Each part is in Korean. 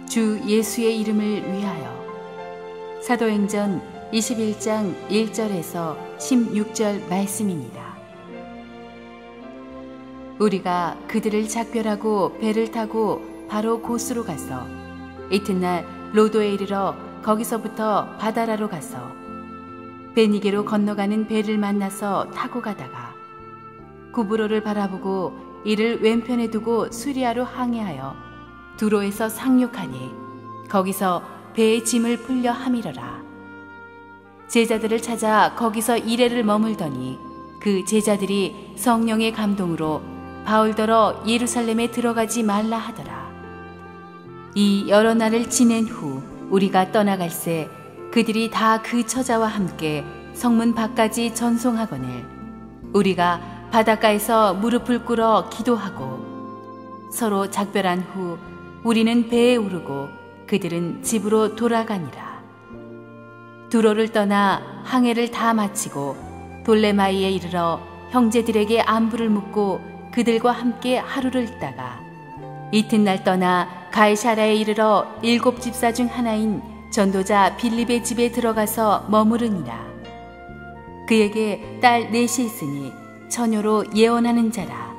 주 예수의 이름을 위하여. 사도행전 21장 1절에서 16절 말씀입니다. 우리가 그들을 작별하고 배를 타고 바로 고스로 가서 이튿날 로도에 이르러 거기서부터 바다라로 가서 베니게로 건너가는 배를 만나서 타고 가다가 구브로를 바라보고 이를 왼편에 두고 수리아로 항해하여 두로에서 상륙하니 거기서 배의 짐을 풀려 함이러라. 제자들을 찾아 거기서 이레를 머물더니 그 제자들이 성령의 감동으로 바울더러 예루살렘에 들어가지 말라 하더라. 이 여러 날을 지낸 후 우리가 떠나갈새 그들이 다 그 처자와 함께 성문 밖까지 전송하거늘 우리가 바닷가에서 무릎을 꿇어 기도하고 서로 작별한 후 우리는 배에 오르고 그들은 집으로 돌아가니라. 두로를 떠나 항해를 다 마치고 돌레마이에 이르러 형제들에게 안부를 묻고 그들과 함께 하루를 있다가 이튿날 떠나 가이사랴에 이르러 7 집사 중 하나인 전도자 빌립의 집에 들어가서 머무르니라. 그에게 딸 넷이 있으니 처녀로 예언하는 자라.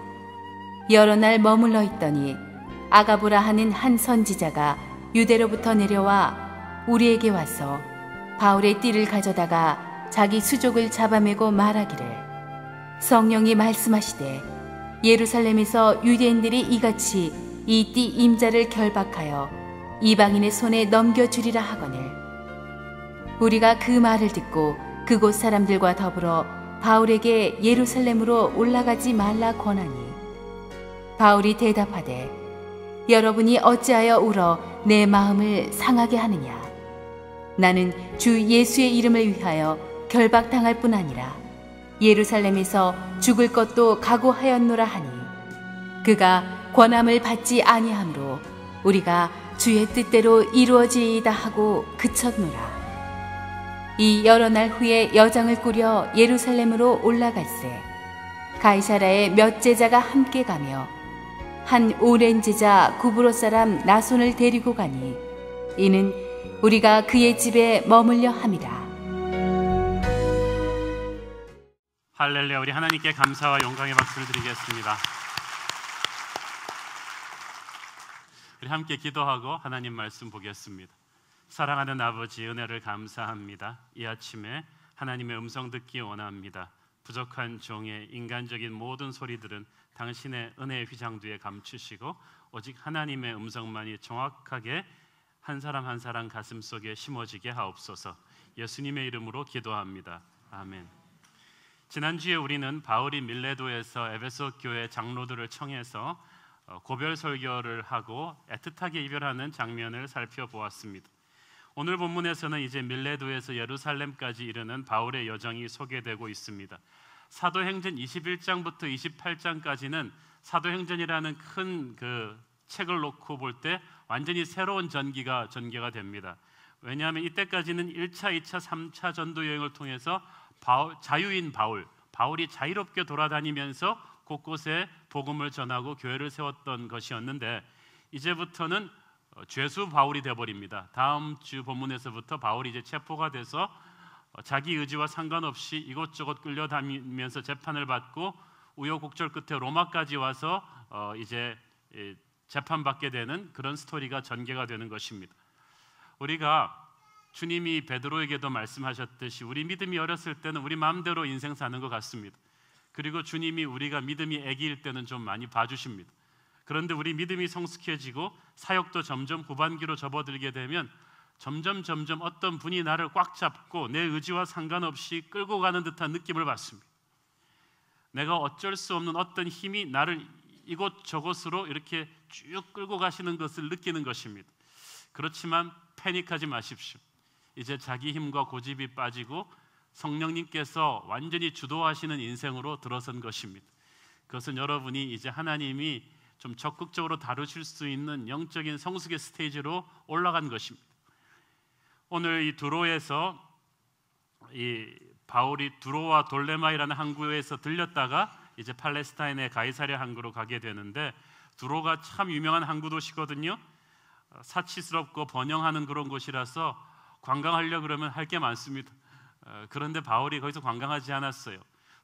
여러 날 머물러 있더니 아가보라 하는 한 선지자가 유대로부터 내려와 우리에게 와서 바울의 띠를 가져다가 자기 수족을 잡아매고 말하기를 성령이 말씀하시되 예루살렘에서 유대인들이 이같이 이 띠 임자를 결박하여 이방인의 손에 넘겨주리라 하거늘 우리가 그 말을 듣고 그곳 사람들과 더불어 바울에게 예루살렘으로 올라가지 말라 권하니 바울이 대답하되 여러분이 어찌하여 울어 내 마음을 상하게 하느냐. 나는 주 예수의 이름을 위하여 결박당할 뿐 아니라 예루살렘에서 죽을 것도 각오하였노라 하니 그가 권함을 받지 아니하므로 우리가 주의 뜻대로 이루어지이다 하고 그쳤노라. 이 여러 날 후에 여정을 꾸려 예루살렘으로 올라갈새 가이사랴에 몇 제자가 함께 가며 한 오랜 제자 구브로 사람 나손을 데리고 가니 이는 우리가 그의 집에 머물려 함이라. 할렐루야. 우리 하나님께 감사와 영광의 박수를 드리겠습니다. 우리 함께 기도하고 하나님 말씀 보겠습니다. 사랑하는 아버지, 은혜를 감사합니다. 이 아침에 하나님의 음성 듣기 원합니다. 부족한 종의 인간적인 모든 소리들은 당신의 은혜의 휘장 뒤에 감추시고 오직 하나님의 음성만이 정확하게 한 사람 한 사람 가슴 속에 심어지게 하옵소서. 예수님의 이름으로 기도합니다. 아멘. 지난주에 우리는 바울이 밀레도에서 에베소 교회 장로들을 청해서 고별 설교를 하고 애틋하게 이별하는 장면을 살펴보았습니다. 오늘 본문에서는 이제 밀레도에서 예루살렘까지 이르는 바울의 여정이 소개되고 있습니다. 사도행전 21장부터 28장까지는 사도행전이라는 큰 그 책을 놓고 볼 때 완전히 새로운 전개가 됩니다. 왜냐하면 이때까지는 1차, 2차, 3차 전도 여행을 통해서 자유인 바울이 자유롭게 돌아다니면서 곳곳에 복음을 전하고 교회를 세웠던 것이었는데 이제부터는 죄수 바울이 되어버립니다. 다음 주 본문에서부터 바울이 이제 체포가 돼서 자기 의지와 상관없이 이곳저곳 끌려다니면서 재판을 받고 우여곡절 끝에 로마까지 와서 이제 재판받게 되는 그런 스토리가 전개가 되는 것입니다. 우리가 주님이 베드로에게도 말씀하셨듯이 우리 믿음이 어렸을 때는 우리 마음대로 인생 사는 것 같습니다. 그리고 주님이 우리가 믿음이 애기일 때는 좀 많이 봐주십니다. 그런데 우리 믿음이 성숙해지고 사역도 점점 후반기로 접어들게 되면 점점 어떤 분이 나를 꽉 잡고 내 의지와 상관없이 끌고 가는 듯한 느낌을 받습니다. 내가 어쩔 수 없는 어떤 힘이 나를 이곳저곳으로 이렇게 쭉 끌고 가시는 것을 느끼는 것입니다. 그렇지만 패닉하지 마십시오. 이제 자기 힘과 고집이 빠지고 성령님께서 완전히 주도하시는 인생으로 들어선 것입니다. 그것은 여러분이 이제 하나님이 좀 적극적으로 다루실 수 있는 영적인 성숙의 스테이지로 올라간 것입니다. 오늘 이 두로에서 이 바울이 두로와 돌레마이라는 항구에서 들렸다가 이제 팔레스타인의 가이사랴 항구로 가게 되는데 두로가 참 유명한 항구 도시거든요. 사치스럽고 번영하는 그런 곳이라서 관광하려 그러면 할 게 많습니다. 그런데 바울이 거기서 관광하지 않았어요.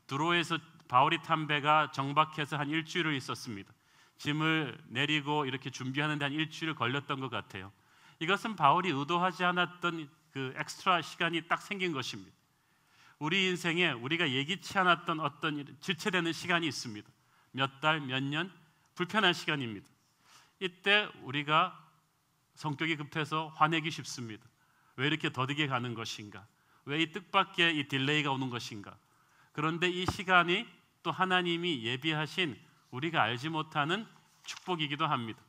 두로에서 바울이 탄 배가 정박해서 한 일주일을 있었습니다. 짐을 내리고 이렇게 준비하는데 한 일주일 걸렸던 것 같아요. 이것은 바울이 의도하지 않았던 그 엑스트라 시간이 딱 생긴 것입니다. 우리 인생에 우리가 예기치 않았던 어떤 지체되는 시간이 있습니다. 몇 달, 몇 년 불편한 시간입니다. 이때 우리가 성격이 급해서 화내기 쉽습니다. 왜 이렇게 더디게 가는 것인가? 왜 이 뜻밖의 이 딜레이가 오는 것인가? 그런데 이 시간이 또 하나님이 예비하신 우리가 알지 못하는 축복이기도 합니다.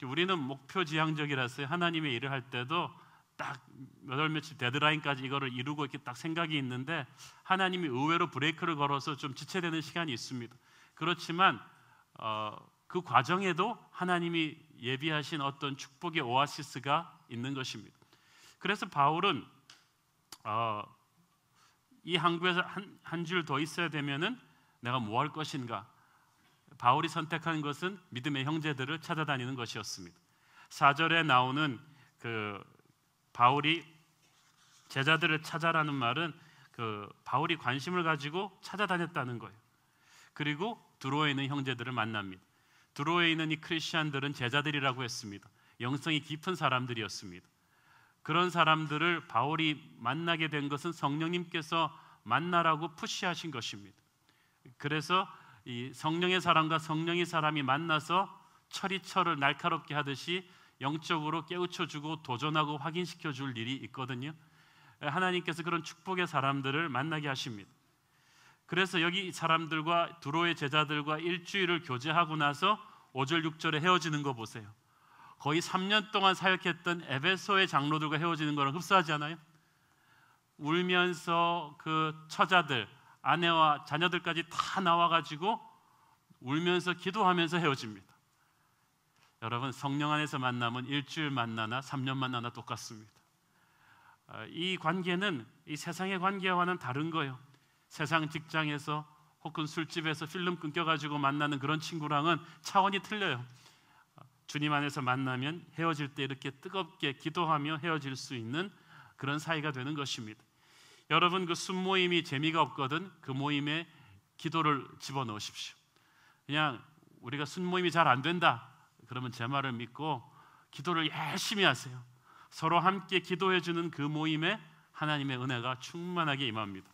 우리는 목표지향적이라서 하나님의 일을 할 때도 딱 몇 월 며칠 데드라인까지 이거를 이루고 이렇게 딱 생각이 있는데 하나님이 의외로 브레이크를 걸어서 좀 지체되는 시간이 있습니다. 그렇지만 그 과정에도 하나님이 예비하신 어떤 축복의 오아시스가 있는 것입니다. 그래서 바울은 이 항구에서 한 줄 더 있어야 되면은 내가 뭐 할 것인가? 바울이 선택한 것은 믿음의 형제들을 찾아다니는 것이었습니다. 4절에 나오는 그 바울이 제자들을 찾아라는 말은 그 바울이 관심을 가지고 찾아다녔다는 거예요. 그리고 두로에 있는 형제들을 만납니다. 두로에 있는 이 크리스천들은 제자들이라고 했습니다. 영성이 깊은 사람들이었습니다. 그런 사람들을 바울이 만나게 된 것은 성령님께서 만나라고 푸시하신 것입니다. 그래서 이 성령의 사람과 성령의 사람이 만나서 철이 철을 날카롭게 하듯이 영적으로 깨우쳐주고 도전하고 확인시켜줄 일이 있거든요. 하나님께서 그런 축복의 사람들을 만나게 하십니다. 그래서 여기 사람들과 두로의 제자들과 일주일을 교제하고 나서 5절 6절에 헤어지는 거 보세요. 거의 3년 동안 사역했던 에베소의 장로들과 헤어지는 거랑 흡사하지 않아요? 울면서 그 처자들, 아내와 자녀들까지 다 나와가지고 울면서 기도하면서 헤어집니다. 여러분, 성령 안에서 만나면 일주일 만나나 3년 만나나 똑같습니다. 이 관계는 이 세상의 관계와는 다른 거예요. 세상 직장에서 혹은 술집에서 필름 끊겨가지고 만나는 그런 친구랑은 차원이 틀려요. 주님 안에서 만나면 헤어질 때 이렇게 뜨겁게 기도하며 헤어질 수 있는 그런 사이가 되는 것입니다. 여러분, 그 순모임이 재미가 없거든 그 모임에 기도를 집어넣으십시오. 그냥 우리가 순모임이 잘 안 된다 그러면 제 말을 믿고 기도를 열심히 하세요. 서로 함께 기도해주는 그 모임에 하나님의 은혜가 충만하게 임합니다.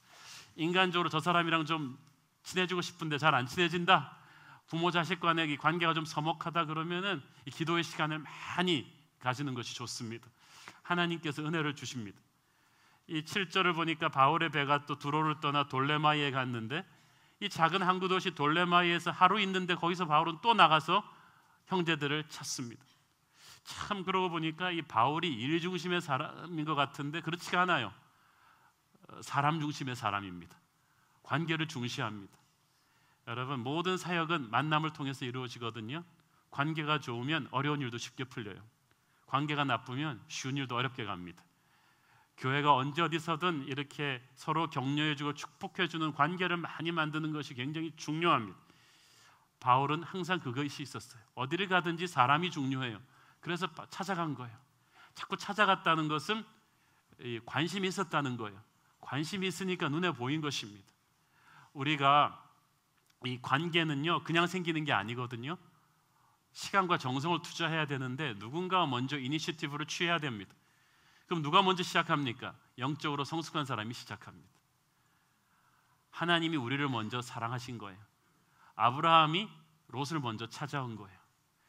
인간적으로 저 사람이랑 좀 친해지고 싶은데 잘 안 친해진다, 부모 자식 간의 관계가 좀 서먹하다 그러면은 이 기도의 시간을 많이 가지는 것이 좋습니다. 하나님께서 은혜를 주십니다. 이 7절을 보니까 바울의 배가 또 두로를 떠나 돌레마이에 갔는데 이 작은 항구 도시 돌레마이에서 하루 있는데 거기서 바울은 또 나가서 형제들을 찾습니다. 참 그러고 보니까 이 바울이 일 중심의 사람인 것 같은데 그렇지가 않아요. 사람 중심의 사람입니다. 관계를 중시합니다. 여러분, 모든 사역은 만남을 통해서 이루어지거든요. 관계가 좋으면 어려운 일도 쉽게 풀려요. 관계가 나쁘면 쉬운 일도 어렵게 갑니다. 교회가 언제 어디서든 이렇게 서로 격려해주고 축복해주는 관계를 많이 만드는 것이 굉장히 중요합니다. 바울은 항상 그것이 있었어요. 어디를 가든지 사람이 중요해요. 그래서 찾아간 거예요. 자꾸 찾아갔다는 것은 관심이 있었다는 거예요. 관심이 있으니까 눈에 보인 것입니다. 우리가 이 관계는요 그냥 생기는 게 아니거든요. 시간과 정성을 투자해야 되는데 누군가 먼저 이니시티브를 취해야 됩니다. 그럼 누가 먼저 시작합니까? 영적으로 성숙한 사람이 시작합니다. 하나님이 우리를 먼저 사랑하신 거예요. 아브라함이 롯을 먼저 찾아온 거예요.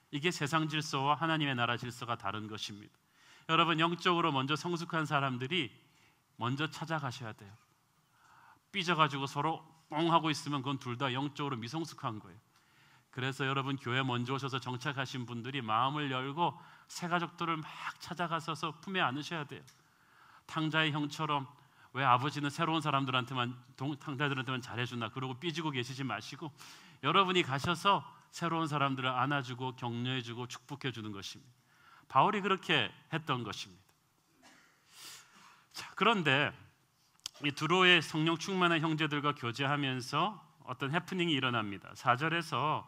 이게 세상 질서와 하나님의 나라 질서가 다른 것입니다. 여러분, 영적으로 먼저 성숙한 사람들이 먼저 찾아가셔야 돼요. 삐져가지고 서로 뻥 하고 있으면 그건 둘 다 영적으로 미성숙한 거예요. 그래서 여러분, 교회 먼저 오셔서 정착하신 분들이 마음을 열고 새 가족들을 막 찾아가서 품에 안으셔야 돼요. 탕자의 형처럼 왜 아버지는 새로운 사람들한테만 탕자들한테만 잘해주나 그러고 삐지고 계시지 마시고 여러분이 가셔서 새로운 사람들을 안아주고 격려해주고 축복해주는 것입니다. 바울이 그렇게 했던 것입니다. 자, 그런데 이 두로의 성령 충만한 형제들과 교제하면서 어떤 해프닝이 일어납니다. 4절에서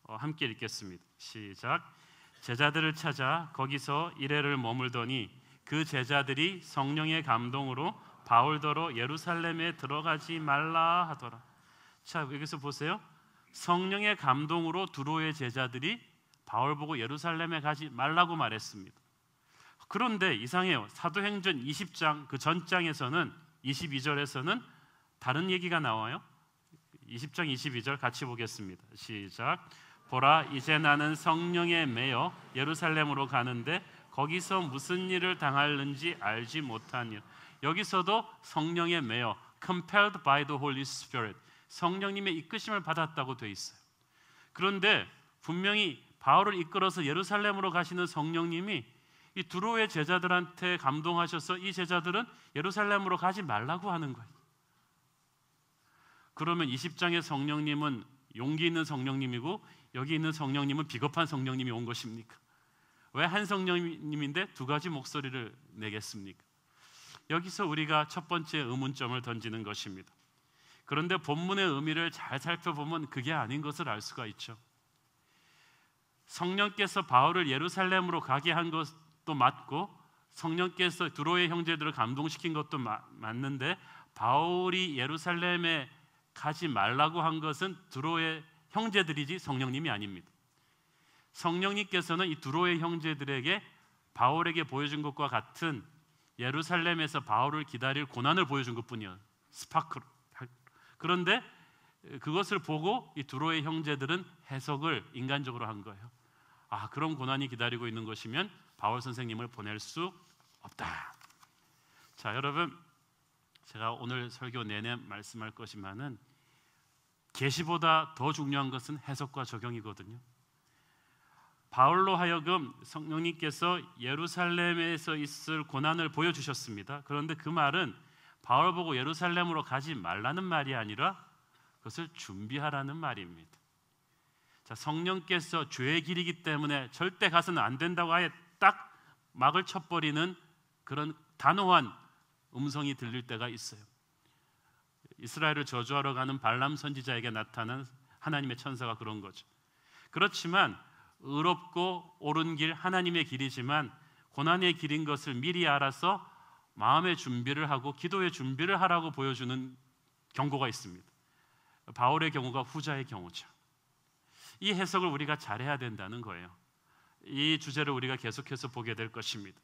함께 읽겠습니다. 시작. 제자들을 찾아 거기서 이래를 머물더니 그 제자들이 성령의 감동으로 바울더러 예루살렘에 들어가지 말라 하더라. 자, 여기서 보세요. 성령의 감동으로 두로의 제자들이 바울 보고 예루살렘에 가지 말라고 말했습니다. 그런데 이상해요. 사도행전 20장 그 전장에서는 22절에서는 다른 얘기가 나와요. 20장 22절 같이 보겠습니다. 시작. 보라, 이제 나는 성령에 매여 예루살렘으로 가는데 거기서 무슨 일을 당할는지 알지 못하니라. 여기서도 성령에 매여 compelled by the Holy Spirit, 성령님의 이끄심을 받았다고 돼 있어요. 그런데 분명히 바울을 이끌어서 예루살렘으로 가시는 성령님이 이 두로의 제자들한테 감동하셔서 이 제자들은 예루살렘으로 가지 말라고 하는 거예요. 그러면 20장의 성령님은 용기 있는 성령님이고 여기 있는 성령님은 비겁한 성령님이 온 것입니까? 왜 한 성령님인데 두 가지 목소리를 내겠습니까? 여기서 우리가 첫 번째 의문점을 던지는 것입니다. 그런데 본문의 의미를 잘 살펴보면 그게 아닌 것을 알 수가 있죠. 성령께서 바울을 예루살렘으로 가게 한 것도 맞고 성령께서 두로의 형제들을 감동시킨 것도 맞는데 바울이 예루살렘에 가지 말라고 한 것은 두로의 형제들이지 성령님이 아닙니다. 성령님께서는 이 두로의 형제들에게 바울에게 보여준 것과 같은 예루살렘에서 바울을 기다릴 고난을 보여준 것뿐이에요. 스파크로. 그런데 그것을 보고 이 두로의 형제들은 해석을 인간적으로 한 거예요. 아, 그런 고난이 기다리고 있는 것이면 바울 선생님을 보낼 수 없다. 자, 여러분, 제가 오늘 설교 내내 말씀할 것이지만은 계시보다 더 중요한 것은 해석과 적용이거든요. 바울로 하여금 성령님께서 예루살렘에서 있을 고난을 보여주셨습니다. 그런데 그 말은 바울 보고 예루살렘으로 가지 말라는 말이 아니라 그것을 준비하라는 말입니다. 자, 성령께서 죄의 길이기 때문에 절대 가서는 안 된다고 아예 딱 막을 쳐버리는 그런 단호한 음성이 들릴 때가 있어요. 이스라엘을 저주하러 가는 발람 선지자에게 나타난 하나님의 천사가 그런 거죠. 그렇지만 의롭고 옳은 길, 하나님의 길이지만 고난의 길인 것을 미리 알아서 마음의 준비를 하고 기도의 준비를 하라고 보여주는 경고가 있습니다. 바울의 경우가 후자의 경우죠. 이 해석을 우리가 잘해야 된다는 거예요. 이 주제를 우리가 계속해서 보게 될 것입니다.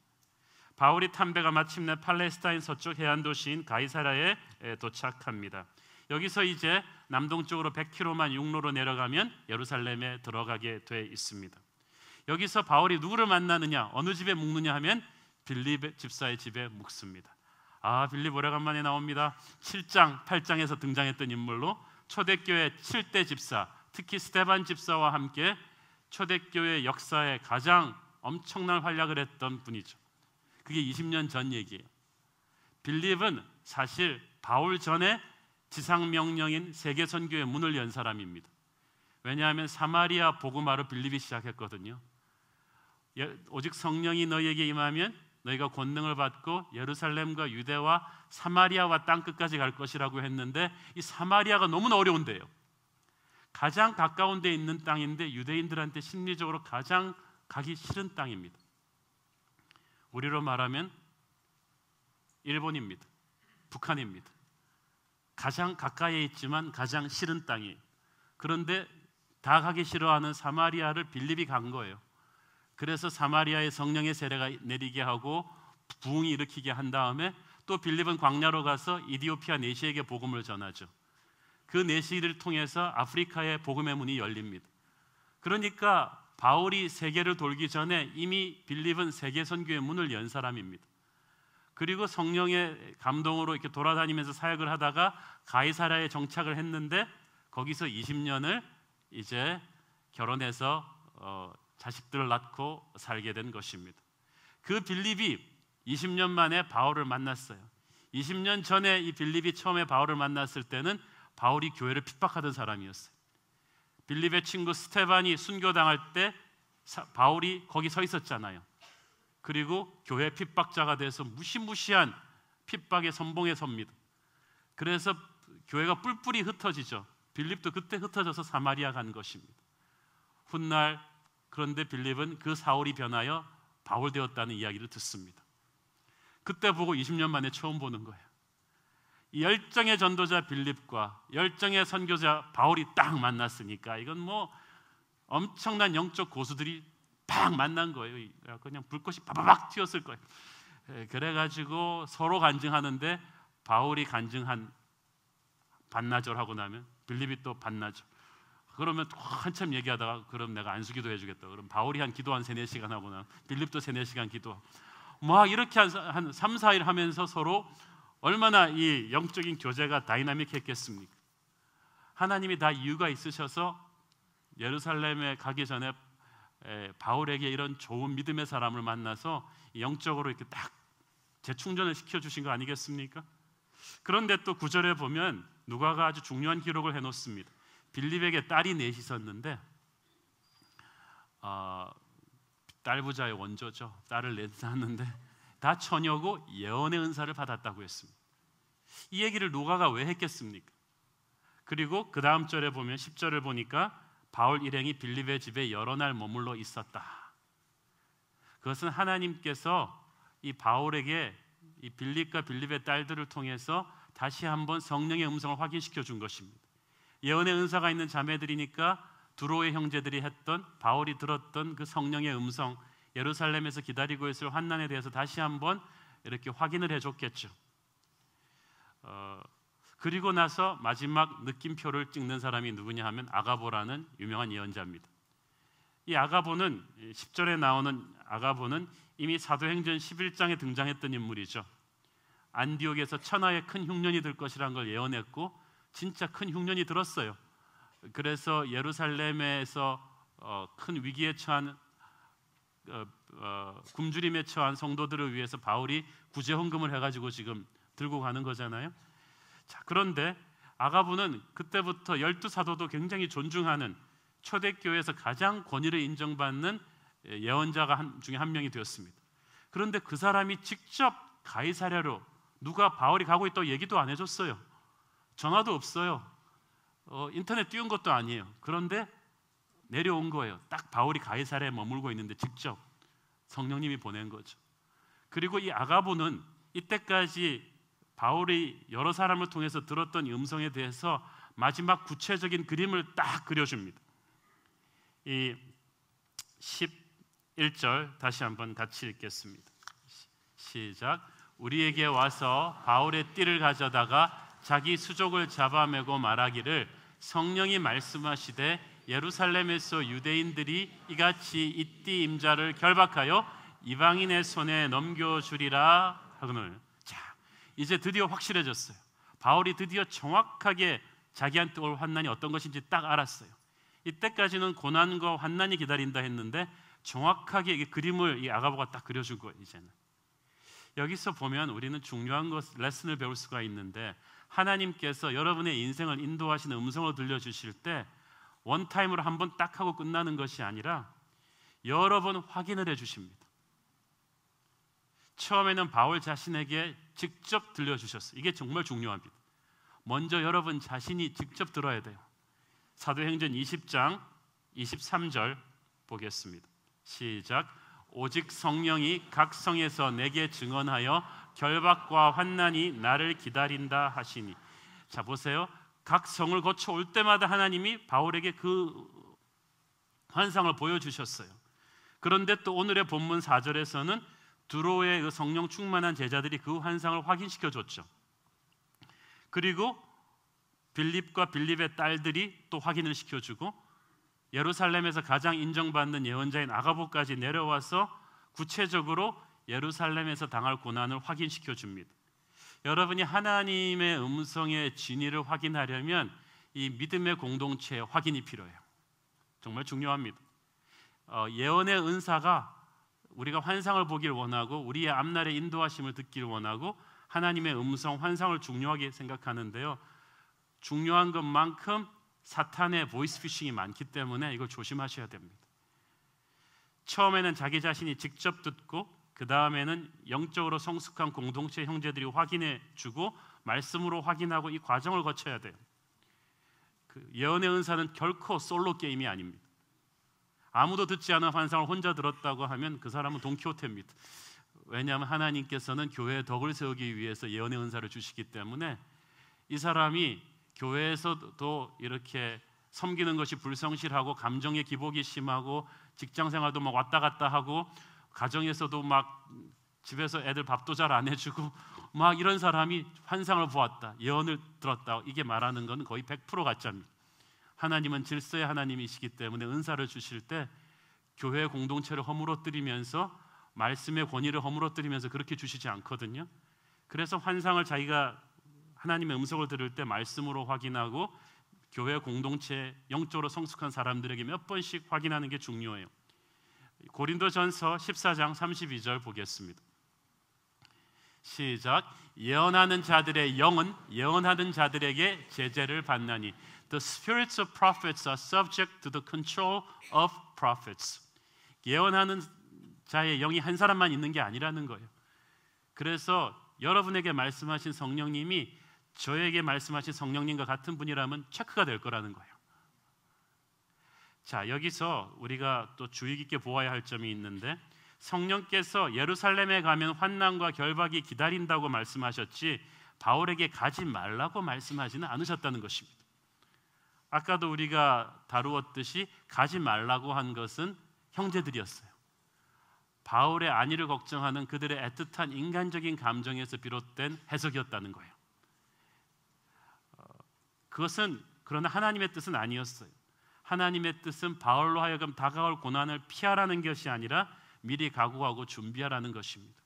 바울이 탐배가 마침내 팔레스타인 서쪽 해안 도시인 가이사라에 도착합니다. 여기서 이제 남동쪽으로 100km만 육로로 내려가면 예루살렘에 들어가게 돼 있습니다. 여기서 바울이 누구를 만나느냐, 어느 집에 묵느냐 하면 빌립 집사의 집에 묵습니다. 아, 빌립 오래간만에 나옵니다. 7장, 8장에서 등장했던 인물로 초대교회 7대 집사, 특히 스데반 집사와 함께 초대교회 역사에 가장 엄청난 활약을 했던 분이죠. 그게 20년 전 얘기예요. 빌립은 사실 바울 전에 지상명령인 세계선교의 문을 연 사람입니다. 왜냐하면 사마리아 복음화로 빌립이 시작했거든요. 오직 성령이 너희에게 임하면 너희가 권능을 받고 예루살렘과 유대와 사마리아와 땅끝까지 갈 것이라고 했는데 이 사마리아가 너무나 어려운데요. 가장 가까운 데 있는 땅인데 유대인들한테 심리적으로 가장 가기 싫은 땅입니다. 우리로 말하면 일본입니다. 북한입니다. 가장 가까이에 있지만 가장 싫은 땅이에요. 그런데 다 가기 싫어하는 사마리아를 빌립이 간 거예요. 그래서 사마리아에 성령의 세례가 내리게 하고 부흥이 일으키게 한 다음에 또 빌립은 광야로 가서 이디오피아 내시에게 복음을 전하죠. 그 내시를 통해서 아프리카의 복음의 문이 열립니다. 그러니까 바울이 세계를 돌기 전에 이미 빌립은 세계 선교의 문을 연 사람입니다. 그리고 성령의 감동으로 이렇게 돌아다니면서 사역을 하다가 가이사라에 정착을 했는데 거기서 20년을 이제 결혼해서 자식들을 낳고 살게 된 것입니다. 그 빌립이 20년 만에 바울을 만났어요. 20년 전에 이 빌립이 처음에 바울을 만났을 때는 바울이 교회를 핍박하던 사람이었어요. 빌립의 친구 스테반이 순교당할 때 바울이 거기 서 있었잖아요. 그리고 교회 핍박자가 돼서 무시무시한 핍박의 선봉에 섭니다. 그래서 교회가 뿔뿔이 흩어지죠. 빌립도 그때 흩어져서 사마리아 간 것입니다. 훗날 그런데 빌립은 그 사울이 변하여 바울 되었다는 이야기를 듣습니다. 그때 보고 20년 만에 처음 보는 거예요. 이 열정의 전도자 빌립과 열정의 선교자 바울이 딱 만났으니까 이건 뭐 엄청난 영적 고수들이 팍 만난 거예요. 그냥 불꽃이 바바박 튀었을 거예요. 그래가지고 서로 간증하는데 바울이 간증한 반나절하고 나면 빌립이 또 반나절. 그러면 한참 얘기하다가 그럼 내가 안수기도 해주겠다. 그럼 바울이 기도 한 3-4시간 하고 나면 빌립도 3-4시간 기도하고 막 이렇게 한 3-4일 하면서 서로 얼마나 이 영적인 교제가 다이나믹했겠습니까? 하나님이 다 이유가 있으셔서 예루살렘에 가기 전에 바울에게 이런 좋은 믿음의 사람을 만나서 영적으로 이렇게 딱 재충전을 시켜주신 거 아니겠습니까? 그런데 또 9절에 보면 누가가 아주 중요한 기록을 해놓습니다. 빌립에게 딸이 넷이 있었는데 딸 부자의 원조죠. 딸을 넷 낳았는데 다 처녀고 예언의 은사를 받았다고 했습니다. 이 얘기를 누가가 왜 했겠습니까? 그리고 그 다음 절에 보면 10절을 보니까 바울 일행이 빌립의 집에 여러 날 머물러 있었다. 그것은 하나님께서 이 바울에게 이 빌립과 빌립의 딸들을 통해서 다시 한번 성령의 음성을 확인시켜 준 것입니다. 예언의 은사가 있는 자매들이니까 두로의 형제들이 했던 바울이 들었던 그 성령의 음성, 예루살렘에서 기다리고 있을 환난에 대해서 다시 한번 이렇게 확인을 해줬겠죠. 그리고 나서 마지막 느낌표를 찍는 사람이 누구냐 하면 아가보라는 유명한 예언자입니다. 이 아가보는 10절에 나오는 아가보는 이미 사도행전 11장에 등장했던 인물이죠. 안디옥에서 천하의 큰 흉년이 들 것이라는 걸 예언했고 진짜 큰 흉년이 들었어요. 그래서 예루살렘에서 큰 위기에 처한 굶주림에 처한 성도들을 위해서 바울이 구제 헌금을 해가지고 지금 들고 가는 거잖아요. 자, 그런데 아가부는 그때부터 12사도도 굉장히 존중하는 초대교회에서 가장 권위를 인정받는 예언자가 중에 한 명이 되었습니다. 그런데 그 사람이 직접 가이사랴로 누가 바울이 가고 있다고 얘기도 안 해줬어요. 전화도 없어요. 인터넷 띄운 것도 아니에요. 그런데 내려온 거예요. 딱 바울이 가이사랴에 머물고 있는데 직접 성령님이 보낸 거죠. 그리고 이 아가보는 이때까지 바울이 여러 사람을 통해서 들었던 음성에 대해서 마지막 구체적인 그림을 딱 그려줍니다. 이 11절 다시 한번 같이 읽겠습니다. 시작. 우리에게 와서 바울의 띠를 가져다가 자기 수족을 잡아매고 말하기를 성령이 말씀하시되 예루살렘에서 유대인들이 이같이 이 띠 임자를 결박하여 이방인의 손에 넘겨주리라 하거늘. 자, 이제 드디어 확실해졌어요. 바울이 드디어 정확하게 자기한테 올 환난이 어떤 것인지 딱 알았어요. 이때까지는 고난과 환난이 기다린다 했는데 정확하게 이 그림을 이 아가보가 딱 그려준 거예요. 이제는 여기서 보면 우리는 중요한 레슨을 배울 수가 있는데 하나님께서 여러분의 인생을 인도하시는 음성을 들려주실 때 원타임으로 한번 딱 하고 끝나는 것이 아니라 여러 번 확인을 해주십니다. 처음에는 바울 자신에게 직접 들려주셨어요. 이게 정말 중요합니다. 먼저 여러분 자신이 직접 들어야 돼요. 사도행전 20장 23절 보겠습니다. 시작. 오직 성령이 각 성에서 내게 증언하여 결박과 환난이 나를 기다린다 하시니. 자, 보세요. 각 성을 거쳐 올 때마다 하나님이 바울에게 그 환상을 보여주셨어요. 그런데 또 오늘의 본문 4절에서는 두로의 그 성령 충만한 제자들이 그 환상을 확인시켜 줬죠. 그리고 빌립과 빌립의 딸들이 또 확인을 시켜주고 예루살렘에서 가장 인정받는 예언자인 아가보까지 내려와서 구체적으로 예루살렘에서 당할 고난을 확인시켜 줍니다. 여러분이 하나님의 음성의 진위를 확인하려면 이 믿음의 공동체의 확인이 필요해요. 정말 중요합니다. 예언의 은사가 우리가 환상을 보길 원하고 우리의 앞날의 인도하심을 듣기를 원하고 하나님의 음성, 환상을 중요하게 생각하는데요. 중요한 것만큼 사탄의 보이스피싱이 많기 때문에 이걸 조심하셔야 됩니다. 처음에는 자기 자신이 직접 듣고 그 다음에는 영적으로 성숙한 공동체 형제들이 확인해 주고 말씀으로 확인하고 이 과정을 거쳐야 돼요. 그 예언의 은사는 결코 솔로 게임이 아닙니다. 아무도 듣지 않은 환상을 혼자 들었다고 하면 그 사람은 돈키호테입니다. 왜냐하면 하나님께서는 교회의 덕을 세우기 위해서 예언의 은사를 주시기 때문에 이 사람이 교회에서도 이렇게 섬기는 것이 불성실하고 감정의 기복이 심하고 직장생활도 막 왔다 갔다 하고 가정에서도 막 집에서 애들 밥도 잘 안 해주고 막 이런 사람이 환상을 보았다, 예언을 들었다, 이게 말하는 건 거의 100% 가짜입니다. 하나님은 질서의 하나님이시기 때문에 은사를 주실 때 교회 공동체를 허물어뜨리면서 말씀의 권위를 허물어뜨리면서 그렇게 주시지 않거든요. 그래서 환상을 자기가 하나님의 음성을 들을 때 말씀으로 확인하고 교회 공동체 영적으로 성숙한 사람들에게 몇 번씩 확인하는 게 중요해요. 고린도전서 14장 32절 보겠습니다. 시작. 예언하는 자들의 영은 예언하는 자들에게 제재를 받나니 The spirits of prophets are subject to the control of prophets. 예언하는 자의 영이 한 사람만 있는 게 아니라는 거예요. 그래서 여러분에게 말씀하신 성령님이 저에게 말씀하신 성령님과 같은 분이라면 체크가 될 거라는 거예요. 자, 여기서 우리가 또 주의 깊게 보아야 할 점이 있는데, 성령께서 예루살렘에 가면 환난과 결박이 기다린다고 말씀하셨지 바울에게 가지 말라고 말씀하지는 않으셨다는 것입니다. 아까도 우리가 다루었듯이 가지 말라고 한 것은 형제들이었어요. 바울의 안위를 걱정하는 그들의 애틋한 인간적인 감정에서 비롯된 해석이었다는 거예요. 그것은 그러나 하나님의 뜻은 아니었어요. 하나님의 뜻은 바울로 하여금 다가올 고난을 피하라는 것이 아니라 미리 각오하고 준비하라는 것입니다.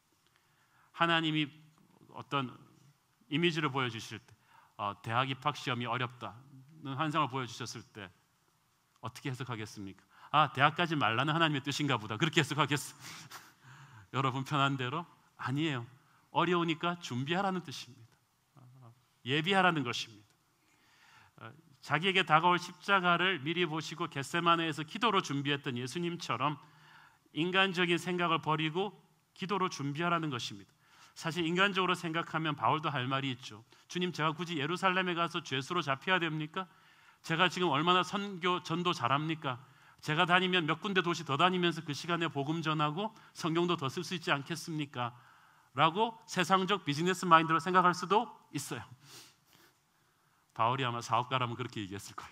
하나님이 어떤 이미지를 보여주실 때 대학 입학 시험이 어렵다는 환상을 보여주셨을 때 어떻게 해석하겠습니까? 대학까지 말라는 하나님의 뜻인가 보다, 그렇게 해석하겠어요? 여러분 편한 대로? 아니에요. 어려우니까 준비하라는 뜻입니다. 예비하라는 것입니다. 자기에게 다가올 십자가를 미리 보시고 겟세마네에서 기도로 준비했던 예수님처럼 인간적인 생각을 버리고 기도로 준비하라는 것입니다. 사실 인간적으로 생각하면 바울도 할 말이 있죠. 주님, 제가 굳이 예루살렘에 가서 죄수로 잡혀야 됩니까? 제가 지금 얼마나 선교 전도 잘합니까? 제가 다니면 몇 군데 도시 더 다니면서 그 시간에 복음 전하고 성경도 더 쓸 수 있지 않겠습니까? 라고 세상적 비즈니스 마인드로 생각할 수도 있어요. 바울이 아마 사업가라면 그렇게 얘기했을 거예요.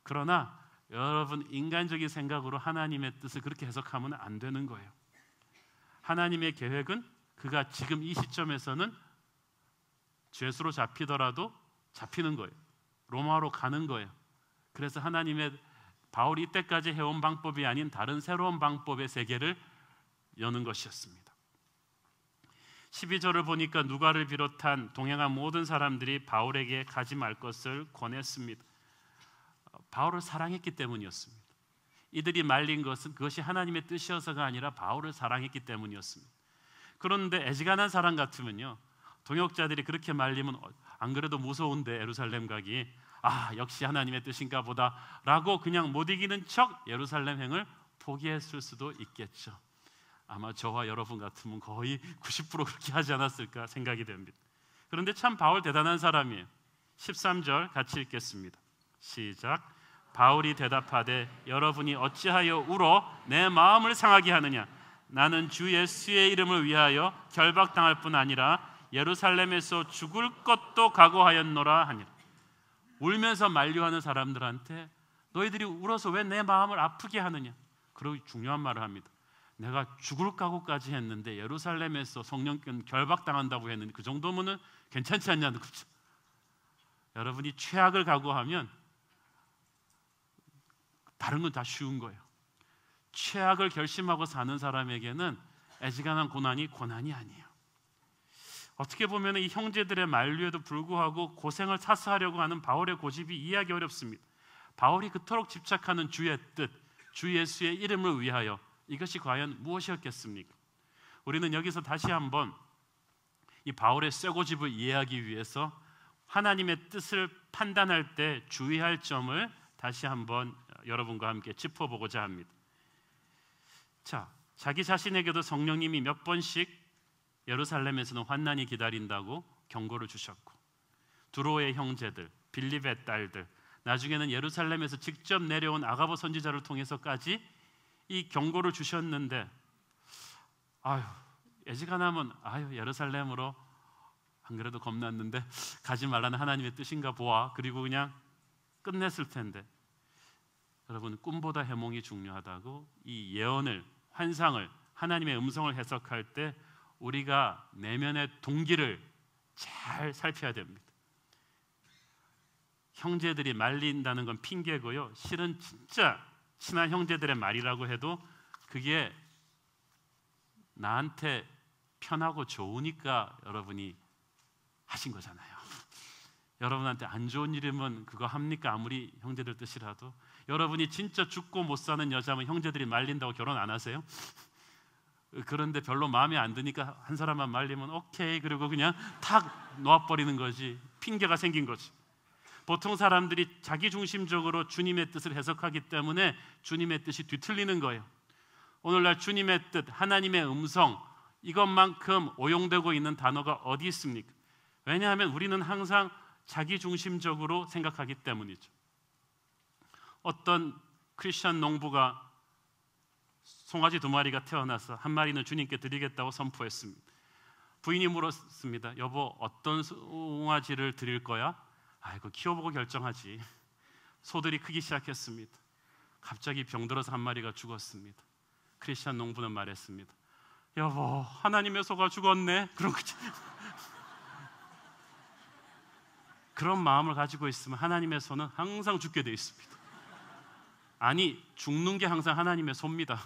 그러나 여러분, 인간적인 생각으로 하나님의 뜻을 그렇게 해석하면 안 되는 거예요. 하나님의 계획은 그가 지금 이 시점에서는 죄수로 잡히더라도 잡히는 거예요. 로마로 가는 거예요. 그래서 하나님의 바울이 이때까지 해온 방법이 아닌 다른 새로운 방법의 세계를 여는 것이었습니다. 12절을 보니까 누가를 비롯한 동행한 모든 사람들이 바울에게 가지 말 것을 권했습니다. 바울을 사랑했기 때문이었습니다. 이들이 말린 것은 그것이 하나님의 뜻이어서가 아니라 바울을 사랑했기 때문이었습니다. 그런데 애지간한 사람 같으면요, 동역자들이 그렇게 말리면 안 그래도 무서운데 예루살렘 가기, 역시 하나님의 뜻인가 보다 라고 그냥 못 이기는 척 예루살렘 행을 포기했을 수도 있겠죠. 아마 저와 여러분 같으면 거의 90% 그렇게 하지 않았을까 생각이 됩니다. 그런데 참 바울 대단한 사람이에요. 13절 같이 읽겠습니다. 시작. 바울이 대답하되 여러분이 어찌하여 울어 내 마음을 상하게 하느냐? 나는 주 예수의 이름을 위하여 결박당할 뿐 아니라 예루살렘에서 죽을 것도 각오하였노라 하니라. 울면서 만류하는 사람들한테 너희들이 울어서 왜 내 마음을 아프게 하느냐? 그리고 중요한 말을 합니다. 내가 죽을 각오까지 했는데 예루살렘에서 성령께 결박당한다고 했는데 그 정도면은 괜찮지 않냐는 거죠. 여러분이 최악을 각오하면 다른 건 다 쉬운 거예요. 최악을 결심하고 사는 사람에게는 애지간한 고난이 아니에요. 어떻게 보면 이 형제들의 만류에도 불구하고 고생을 사수하려고 하는 바울의 고집이 이해하기 어렵습니다. 바울이 그토록 집착하는 주의 뜻, 주 예수의 이름을 위하여, 이것이 과연 무엇이었겠습니까? 우리는 여기서 다시 한번 이 바울의 쇠고집을 이해하기 위해서 하나님의 뜻을 판단할 때 주의할 점을 다시 한번 여러분과 함께 짚어보고자 합니다. 자, 자기 자신에게도 성령님이 몇 번씩 예루살렘에서는 환난이 기다린다고 경고를 주셨고, 두로의 형제들, 빌립의 딸들, 나중에는 예루살렘에서 직접 내려온 아가보 선지자를 통해서까지 이 경고를 주셨는데, 애지간하면 예루살렘으로 안 그래도 겁났는데 가지 말라는 하나님의 뜻인가 보아, 그리고 그냥 끝냈을 텐데, 여러분, 꿈보다 해몽이 중요하다고, 이 예언을, 환상을, 하나님의 음성을 해석할 때 우리가 내면의 동기를 잘 살펴야 됩니다. 형제들이 말린다는 건 핑계고요, 실은 진짜 친한 형제들의 말이라고 해도 그게 나한테 편하고 좋으니까 여러분이 하신 거잖아요. 여러분한테 안 좋은 일이면 그거 합니까? 아무리 형제들 뜻이라도. 여러분이 진짜 죽고 못 사는 여자면 형제들이 말린다고 결혼 안 하세요? 그런데 별로 마음에 안 드니까 한 사람만 말리면 오케이, 그리고 그냥 탁 놓아버리는 거지. 핑계가 생긴 거지. 보통 사람들이 자기중심적으로 주님의 뜻을 해석하기 때문에 주님의 뜻이 뒤틀리는 거예요. 오늘날 주님의 뜻, 하나님의 음성, 이것만큼 오용되고 있는 단어가 어디 있습니까? 왜냐하면 우리는 항상 자기중심적으로 생각하기 때문이죠. 어떤 크리스천 농부가 송아지 2마리가 태어나서 한 마리는 주님께 드리겠다고 선포했습니다. 부인이 물었습니다. 여보, 어떤 송아지를 드릴 거야? 아이고, 키워보고 결정하지. 소들이 크기 시작했습니다. 갑자기 병들어서 한 마리가 죽었습니다. 크리스천 농부는 말했습니다. 여보, 하나님의 소가 죽었네. 그런 거지. 그런 마음을 가지고 있으면 하나님의 소는 항상 죽게 돼 있습니다. 아니, 죽는 게 항상 하나님의 소입니다.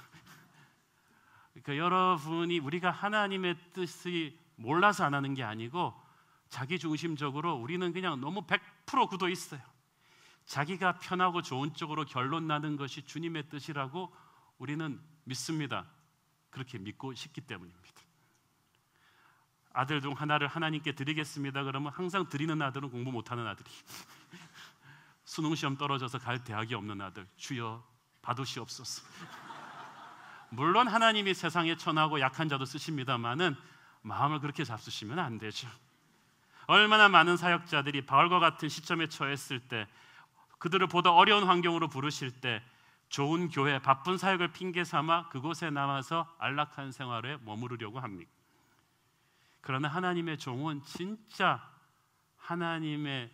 그러니까 여러분이, 우리가 하나님의 뜻이 몰라서 안 하는 게 아니고 자기중심적으로 우리는 그냥 너무 100% 굳어 있어요. 자기가 편하고 좋은 쪽으로 결론 나는 것이 주님의 뜻이라고 우리는 믿습니다. 그렇게 믿고 싶기 때문입니다. 아들 중 하나를 하나님께 드리겠습니다. 그러면 항상 드리는 아들은 공부 못하는 아들이, 수능시험 떨어져서 갈 대학이 없는 아들, 주여 받으시옵소서. 물론 하나님이 세상에 천하고 약한 자도 쓰십니다마는 마음을 그렇게 잡수시면 안 되죠. 얼마나 많은 사역자들이 바울과 같은 시점에 처했을 때, 그들을 보다 어려운 환경으로 부르실 때 좋은 교회, 바쁜 사역을 핑계 삼아 그곳에 남아서 안락한 생활에 머무르려고 합니다. 그러나 하나님의 종은 진짜 하나님의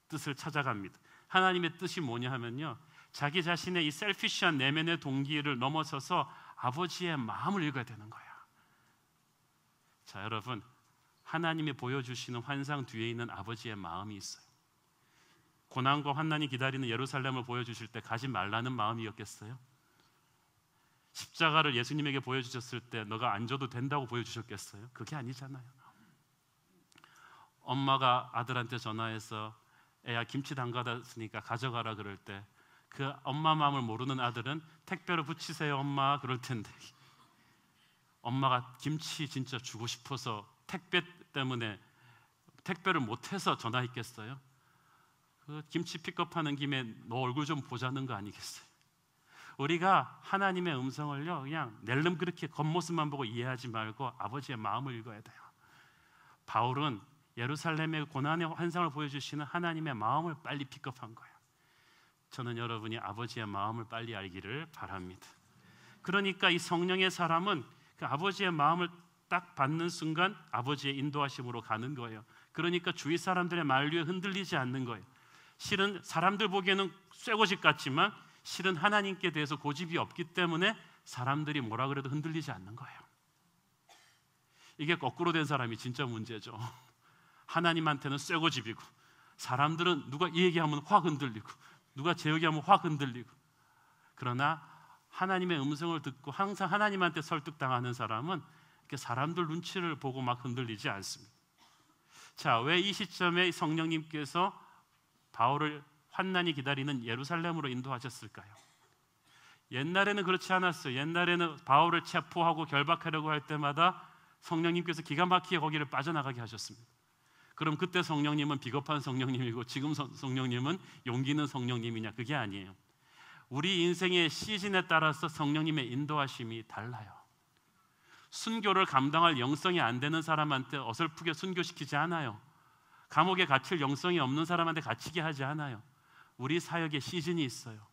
뜻을 찾아갑니다. 하나님의 뜻이 뭐냐 하면요, 자기 자신의 이 셀피시한 내면의 동기를 넘어서서 아버지의 마음을 읽어야 되는 거야. 자, 여러분, 하나님이 보여주시는 환상 뒤에 있는 아버지의 마음이 있어요. 고난과 환난이 기다리는 예루살렘을 보여주실 때 가지 말라는 마음이었겠어요? 십자가를 예수님에게 보여주셨을 때 너가 안 줘도 된다고 보여주셨겠어요? 그게 아니잖아요. 엄마가 아들한테 전화해서 애야 김치 담가놨으니까 가져가라 그럴 때 그 엄마 마음을 모르는 아들은 택배로 붙이세요 엄마 그럴 텐데, 엄마가 김치 진짜 주고 싶어서 택배 때문에 택배를 못해서 전화했겠어요? 그 김치 픽업하는 김에 너 얼굴 좀 보자는 거 아니겠어요? 우리가 하나님의 음성을요, 그냥 낼름 그렇게 겉모습만 보고 이해하지 말고 아버지의 마음을 읽어야 돼요. 바울은 예루살렘의 고난의 환상을 보여주시는 하나님의 마음을 빨리 픽업한 거예요. 저는 여러분이 아버지의 마음을 빨리 알기를 바랍니다. 그러니까 이 성령의 사람은 그 아버지의 마음을 딱 받는 순간 아버지의 인도하심으로 가는 거예요. 그러니까 주위 사람들의 만류에 흔들리지 않는 거예요. 실은 사람들 보기에는 쇠고집 같지만 실은 하나님께 대해서 고집이 없기 때문에 사람들이 뭐라 그래도 흔들리지 않는 거예요. 이게 거꾸로 된 사람이 진짜 문제죠. 하나님한테는 쇠고집이고 사람들은 누가 이 얘기하면 확 흔들리고 누가 제 얘기하면 확 흔들리고, 그러나 하나님의 음성을 듣고 항상 하나님한테 설득당하는 사람은 이렇게 사람들 눈치를 보고 막 흔들리지 않습니다. 자, 왜 이 시점에 성령님께서 바울을 환난이 기다리는 예루살렘으로 인도하셨을까요? 옛날에는 그렇지 않았어요. 옛날에는 바울을 체포하고 결박하려고 할 때마다 성령님께서 기가 막히게 거기를 빠져나가게 하셨습니다. 그럼 그때 성령님은 비겁한 성령님이고 지금 성령님은 용기 있는 성령님이냐? 그게 아니에요. 우리 인생의 시즌에 따라서 성령님의 인도하심이 달라요. 순교를 감당할 영성이 안 되는 사람한테 어설프게 순교시키지 않아요. 감옥에 갇힐 영성이 없는 사람한테 갇히게 하지 않아요. 우리 사역의 시즌이 있어요.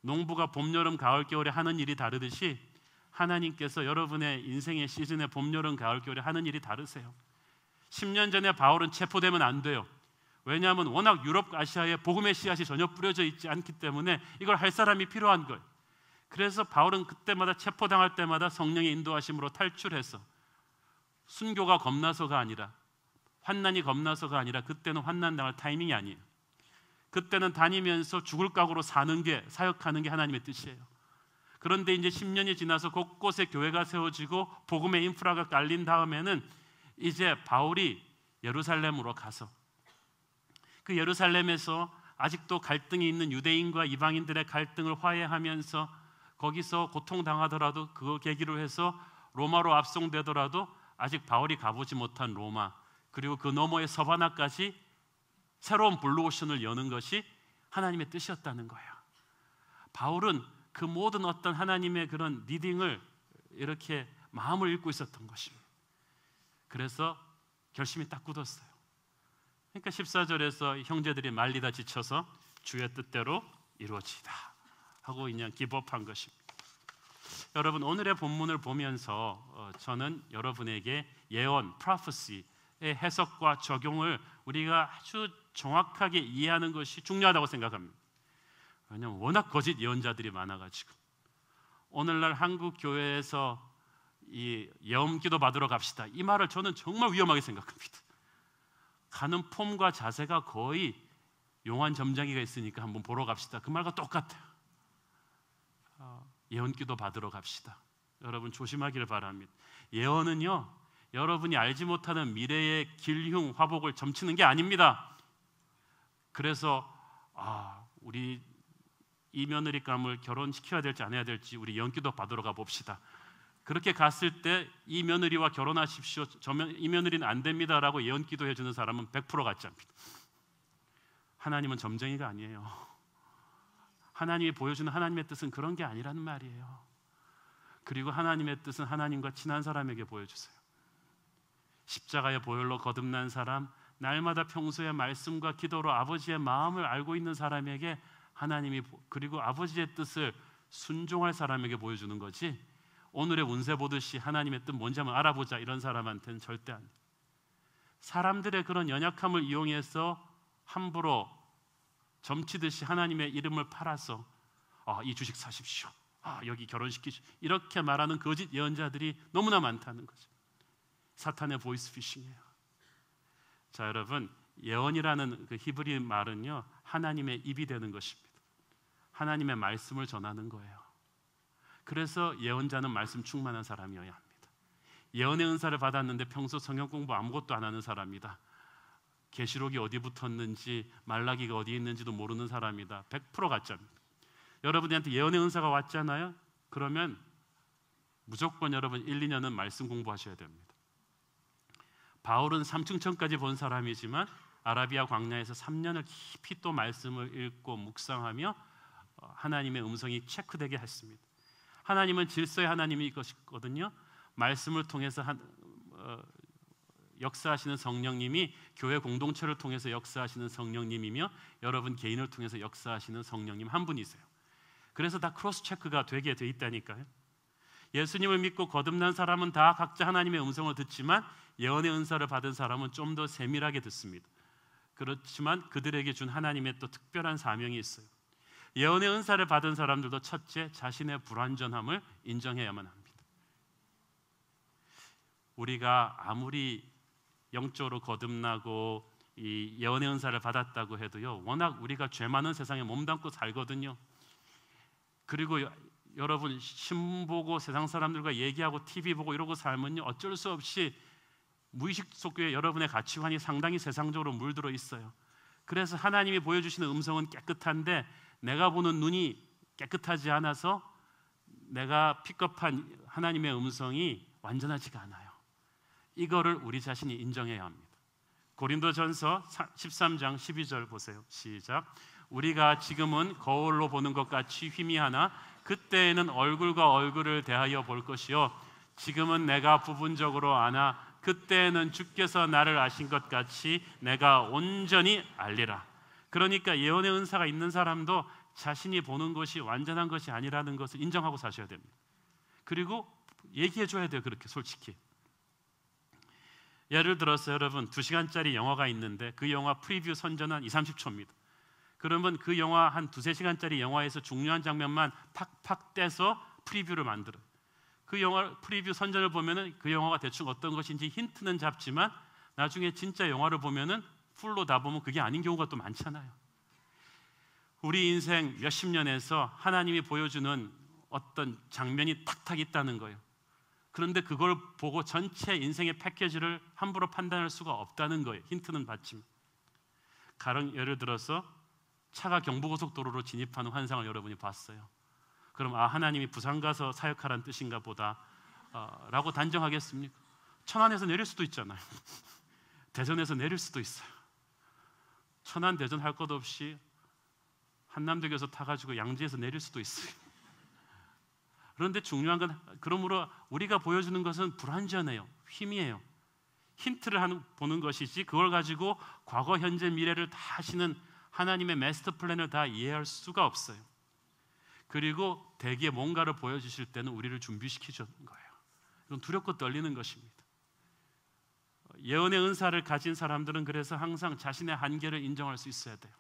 농부가 봄, 여름, 가을, 겨울에 하는 일이 다르듯이 하나님께서 여러분의 인생의 시즌에 봄, 여름, 가을, 겨울에 하는 일이 다르세요. 10년 전에 바울은 체포되면 안 돼요. 왜냐하면 워낙 유럽, 아시아에 복음의 씨앗이 전혀 뿌려져 있지 않기 때문에 이걸 할 사람이 필요한 거예요. 그래서 바울은 그때마다 체포당할 때마다 성령의 인도하심으로 탈출해서 순교가 겁나서가 아니라, 환난이 겁나서가 아니라, 그때는 환난 당할 타이밍이 아니에요. 그때는 다니면서 죽을 각오로 사는 게, 사역하는 게 하나님의 뜻이에요. 그런데 이제 10년이 지나서 곳곳에 교회가 세워지고 복음의 인프라가 깔린 다음에는 이제 바울이 예루살렘으로 가서 그 예루살렘에서 아직도 갈등이 있는 유대인과 이방인들의 갈등을 화해하면서 거기서 고통당하더라도 그거 계기로 해서 로마로 압송되더라도 아직 바울이 가보지 못한 로마, 그리고 그 너머의 서바나까지 새로운 블루오션을 여는 것이 하나님의 뜻이었다는 거예요. 바울은 그 모든 어떤 하나님의 그런 리딩을 이렇게 마음을 읽고 있었던 것입니다. 그래서 결심이 딱 굳었어요. 그러니까 14절에서 형제들이 말리다 지쳐서 주의 뜻대로 이루어지다 하고 그냥 기법한 것입니다. 여러분, 오늘의 본문을 보면서 저는 여러분에게 예언, prophecy의 해석과 적용을 우리가 아주 정확하게 이해하는 것이 중요하다고 생각합니다. 왜냐하면 워낙 거짓 예언자들이 많아가지고 오늘날 한국 교회에서 이 예언기도 받으러 갑시다, 이 말을 저는 정말 위험하게 생각합니다. 가는 폼과 자세가 거의 용한 점장이가 있으니까 한번 보러 갑시다, 그 말과 똑같아요. 예언기도 받으러 갑시다. 여러분 조심하기를 바랍니다. 예언은요, 여러분이 알지 못하는 미래의 길흉, 화복을 점치는 게 아닙니다. 그래서 우리 이 며느리감을 결혼시켜야 될지 안 해야 될지 우리 예언기도 받으러 가봅시다. 그렇게 갔을 때 이 며느리와 결혼하십시오, 이 며느리는 안 됩니다라고 예언기도 해주는 사람은 100% 같지 않습니다. 하나님은 점쟁이가 아니에요. 하나님이 보여주는 하나님의 뜻은 그런 게 아니라는 말이에요. 그리고 하나님의 뜻은 하나님과 친한 사람에게 보여주세요. 십자가의 보혈로 거듭난 사람, 날마다 평소에 말씀과 기도로 아버지의 마음을 알고 있는 사람에게 하나님이, 그리고 아버지의 뜻을 순종할 사람에게 보여주는 거지, 오늘의 운세 보듯이 하나님의 뜻 뭔지 한번 알아보자 이런 사람한테는 절대 안 돼요. 사람들의 그런 연약함을 이용해서 함부로 점치듯이 하나님의 이름을 팔아서 이 주식 사십시오, 여기 결혼시키십시오, 이렇게 말하는 거짓 예언자들이 너무나 많다는 거죠. 사탄의 보이스 피싱이에요. 자, 여러분, 예언이라는 그 히브리 말은요, 하나님의 입이 되는 것입니다. 하나님의 말씀을 전하는 거예요. 그래서 예언자는 말씀 충만한 사람이어야 합니다. 예언의 은사를 받았는데 평소 성경 공부 아무것도 안 하는 사람이다, 계시록이 어디 붙었는지 말라기가 어디 있는지도 모르는 사람이다, 100% 가짜입니다. 여러분들한테 예언의 은사가 왔잖아요. 그러면 무조건 여러분 1, 2년은 말씀 공부하셔야 됩니다. 바울은 삼층천까지 본 사람이지만 아라비아 광야에서 3년을 깊이 또 말씀을 읽고 묵상하며 하나님의 음성이 체크되게 했습니다. 하나님은 질서의 하나님이 것이거든요. 말씀을 통해서 역사하시는 성령님이 교회 공동체를 통해서 역사하시는 성령님이며 여러분 개인을 통해서 역사하시는 성령님 한 분이세요. 그래서 다 크로스 체크가 되게 돼 있다니까요. 예수님을 믿고 거듭난 사람은 다 각자 하나님의 음성을 듣지만 예언의 은사를 받은 사람은 좀 더 세밀하게 듣습니다. 그렇지만 그들에게 준 하나님의 또 특별한 사명이 있어요. 예언의 은사를 받은 사람들도 첫째, 자신의 불완전함을 인정해야만 합니다. 우리가 아무리 영적으로 거듭나고 이 예언의 은사를 받았다고 해도요, 워낙 우리가 죄 많은 세상에 몸담고 살거든요. 그리고 여러분 신문 보고 세상 사람들과 얘기하고 TV 보고 이러고 살면요, 어쩔 수 없이 무의식 속에 여러분의 가치관이 상당히 세상적으로 물들어 있어요. 그래서 하나님이 보여주시는 음성은 깨끗한데 내가 보는 눈이 깨끗하지 않아서 내가 픽업한 하나님의 음성이 완전하지가 않아요. 이거를 우리 자신이 인정해야 합니다. 고린도전서 13장 12절 보세요. 시작. 우리가 지금은 거울로 보는 것 같이 희미하나 그때에는 얼굴과 얼굴을 대하여 볼 것이요 지금은 내가 부분적으로 아나 그때에는 주께서 나를 아신 것 같이 내가 온전히 알리라. 그러니까 예언의 은사가 있는 사람도 자신이 보는 것이 완전한 것이 아니라는 것을 인정하고 사셔야 됩니다. 그리고 얘기해 줘야 돼요. 그렇게 솔직히. 예를 들어서 여러분 2시간짜리 영화가 있는데 그 영화 프리뷰 선전은 2~30초입니다. 그러면 그 영화 한 2~3시간짜리 영화에서 중요한 장면만 팍팍 떼서 프리뷰를 만들어요. 그 영화 프리뷰 선전을 보면은 그 영화가 대충 어떤 것인지 힌트는 잡지만 나중에 진짜 영화를 보면은 풀로 다 보면 그게 아닌 경우가 또 많잖아요. 우리 인생 몇십 년에서 하나님이 보여주는 어떤 장면이 탁탁 있다는 거예요. 그런데 그걸 보고 전체 인생의 패키지를 함부로 판단할 수가 없다는 거예요. 힌트는 받지만. 예를 들어서 차가 경부고속도로로 진입하는 환상을 여러분이 봤어요. 그럼 하나님이 부산 가서 사역하라는 뜻인가 보다 라고 단정하겠습니까? 천안에서 내릴 수도 있잖아요. 대전에서 내릴 수도 있어요. 천안 대전 할 것 없이 한남대교에서 타가지고 양지에서 내릴 수도 있어요. 그런데 중요한 건 그러므로 우리가 보여주는 것은 불완전해요. 희미해요. 힌트를 보는 것이지 그걸 가지고 과거, 현재, 미래를 다 하시는 하나님의 마스터 플랜을 다 이해할 수가 없어요. 그리고 대개 뭔가를 보여주실 때는 우리를 준비시키시는 거예요. 이건 두렵고 떨리는 것입니다. 예언의 은사를 가진 사람들은 그래서 항상 자신의 한계를 인정할 수 있어야 돼요.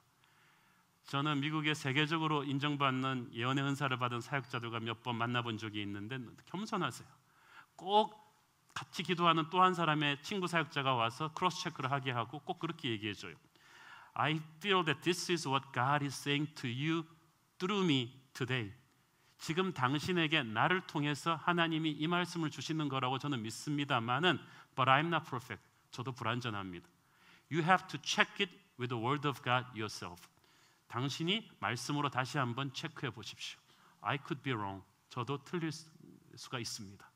저는 미국에 세계적으로 인정받는 예언의 은사를 받은 사역자들과 몇 번 만나본 적이 있는데 겸손하세요. 꼭 같이 기도하는 또 한 사람의 친구 사역자가 와서 크로스 체크를 하게 하고 꼭 그렇게 얘기해줘요. I feel that this is what God is saying to you through me today. 지금 당신에게 나를 통해서 하나님이 이 말씀을 주시는 거라고 저는 믿습니다만은 But I'm not perfect. 저도 불완전합니다. You have to check it with the word of God yourself. 당신이 말씀으로 다시 한번 체크해 보십시오. I could be wrong. 저도 틀릴 수가 있습니다.